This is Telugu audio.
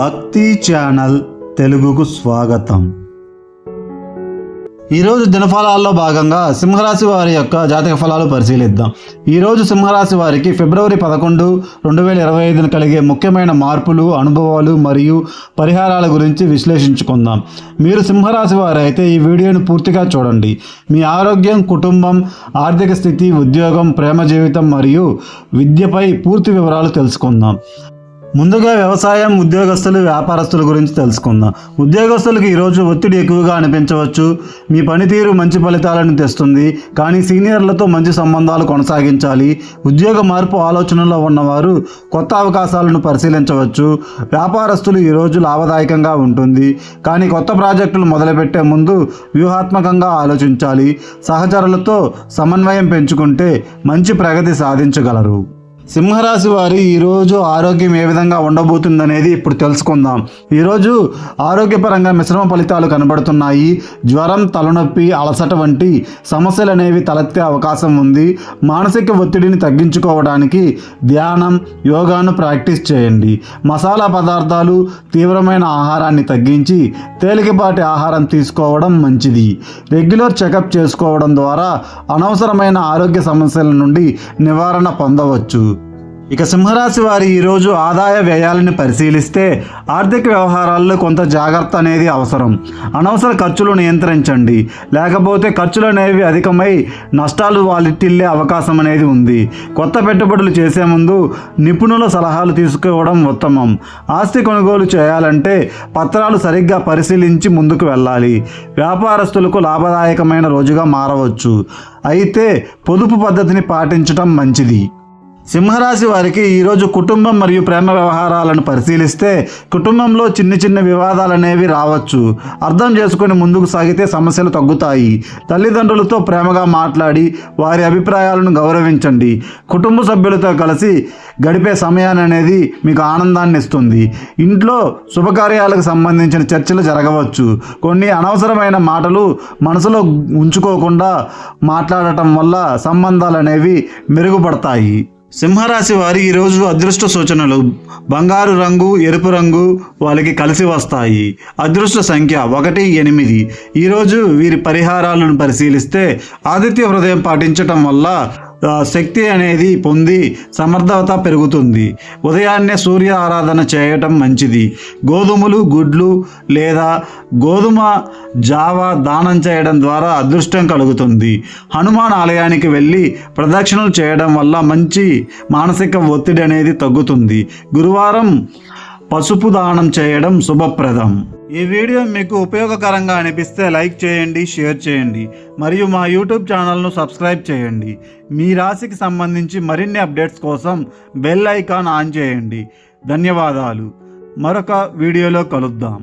భక్తి ఛానల్ తెలుగుకు స్వాగతం. ఈరోజు దినఫలాల్లో భాగంగా సింహరాశి వారి యొక్క జాతక ఫలాలు పరిశీలిద్దాం. ఈరోజు సింహరాశి వారికి ఫిబ్రవరి 11, 2025 కలిగే ముఖ్యమైన మార్పులు, అనుభవాలు మరియు పరిహారాల గురించి విశ్లేషించుకుందాం. మీరు సింహరాశి వారైతే ఈ వీడియోను పూర్తిగా చూడండి. మీ ఆరోగ్యం, కుటుంబం, ఆర్థిక స్థితి, ఉద్యోగం, ప్రేమ జీవితం మరియు విద్యపై పూర్తి వివరాలు తెలుసుకుందాం. ముందుగా వ్యవసాయం, ఉద్యోగస్తులు, వ్యాపారస్తుల గురించి తెలుసుకుందాం. ఉద్యోగస్తులకు ఈరోజు ఒత్తిడి ఎక్కువగా అనిపించవచ్చు. మీ పనితీరు మంచి ఫలితాలను తెస్తుంది, కానీ సీనియర్లతో మంచి సంబంధాలు కొనసాగించాలి. ఉద్యోగ మార్పు ఆలోచనలో ఉన్నవారు కొత్త అవకాశాలను పరిశీలించవచ్చు. వ్యాపారస్తులు ఈరోజు లాభదాయకంగా ఉంటుంది, కానీ కొత్త ప్రాజెక్టులు మొదలుపెట్టే ముందు వ్యూహాత్మకంగా ఆలోచించాలి. సహచరులతో సమన్వయం పెంచుకుంటే మంచి ప్రగతి సాధించగలరు. సింహరాశి వారి ఈరోజు ఆరోగ్యం ఏ విధంగా ఉండబోతుందనేది ఇప్పుడు తెలుసుకుందాం. ఈరోజు ఆరోగ్యపరంగా మిశ్రమ ఫలితాలు కనబడుతున్నాయి. జ్వరం, తలనొప్పి, అలసట వంటి సమస్యలు అనేవి తలెత్తే అవకాశం ఉంది. మానసిక ఒత్తిడిని తగ్గించుకోవడానికి ధ్యానం, యోగాను ప్రాక్టీస్ చేయండి. మసాలా పదార్థాలు, తీవ్రమైన ఆహారాన్ని తగ్గించి తేలికపాటి ఆహారం తీసుకోవడం మంచిది. రెగ్యులర్ చెకప్ చేసుకోవడం ద్వారా అనవసరమైన ఆరోగ్య సమస్యల నుండి నివారణ పొందవచ్చు. ఇక సింహరాశి వారి ఈరోజు ఆదాయ వ్యయాలను పరిశీలిస్తే ఆర్థిక వ్యవహారాల్లో కొంత జాగ్రత్త అనేది అవసరం. అనవసర ఖర్చులు నియంత్రించండి, లేకపోతే ఖర్చులు అనేవి అధికమై నష్టాలు వాలిటిల్లే అవకాశం అనేది ఉంది. కొత్త పెట్టుబడులు చేసే ముందు నిపుణుల సలహాలు తీసుకోవడం ఉత్తమం. ఆస్తి కొనుగోలు చేయాలంటే పత్రాలు సరిగ్గా పరిశీలించి ముందుకు వెళ్ళాలి. వ్యాపారస్తులకు లాభదాయకమైన రోజుగా మారవచ్చు, అయితే పొదుపు పద్ధతిని పాటించడం మంచిది. సింహరాశి వారికి ఈరోజు కుటుంబం మరియు ప్రేమ వ్యవహారాలను పరిశీలిస్తే కుటుంబంలో చిన్న వివాదాలు అనేవి రావచ్చు. అర్థం చేసుకుని ముందుకు సాగితే సమస్యలు తగ్గుతాయి. తల్లిదండ్రులతో ప్రేమగా మాట్లాడి వారి అభిప్రాయాలను గౌరవించండి. కుటుంబ సభ్యులతో కలిసి గడిపే సమయాన్ని అనేది మీకు ఆనందాన్ని ఇస్తుంది. ఇంట్లో శుభకార్యాలకు సంబంధించిన చర్చలు జరగవచ్చు. కొన్ని అనవసరమైన మాటలు మనసులో ఉంచుకోకుండా మాట్లాడటం వల్ల సంబంధాలు అనేవి మెరుగుపడతాయి. సింహరాశి వారి ఈరోజు అదృష్ట సూచనలు: బంగారు రంగు, ఎరుపు రంగు వాళ్ళకి కలిసి వస్తాయి. అదృష్ట సంఖ్య 1, 8. ఈరోజు వీరి పరిహారాలను పరిశీలిస్తే ఆదిత్య హృదయం పాటించటం వల్ల శక్తి అనేది పొంది సమర్థత పెరుగుతుంది. ఉదయాన్నే సూర్య ఆరాధన చేయటం మంచిది. గోధుమలు, గుడ్లు లేదా గోధుమ జావా దానం చేయడం ద్వారా అదృష్టం కలుగుతుంది. హనుమాన్ ఆలయానికి వెళ్ళి ప్రదక్షిణలు చేయడం వల్ల మంచి మానసిక ఒత్తిడి అనేది తగ్గుతుంది. గురువారం పసుపు దానం చేయడం శుభప్రదం. ఈ వీడియో మీకు ఉపయోగకరంగా అనిపిస్తే లైక్ చేయండి, షేర్ చేయండి మరియు మా యూట్యూబ్ ఛానల్ను సబ్స్క్రైబ్ చేయండి. మీ రాశికి సంబంధించి మరిన్ని అప్డేట్స్ కోసం బెల్ ఐకాన్ ఆన్ చేయండి. ధన్యవాదాలు. మరొక వీడియోలో కలుద్దాం.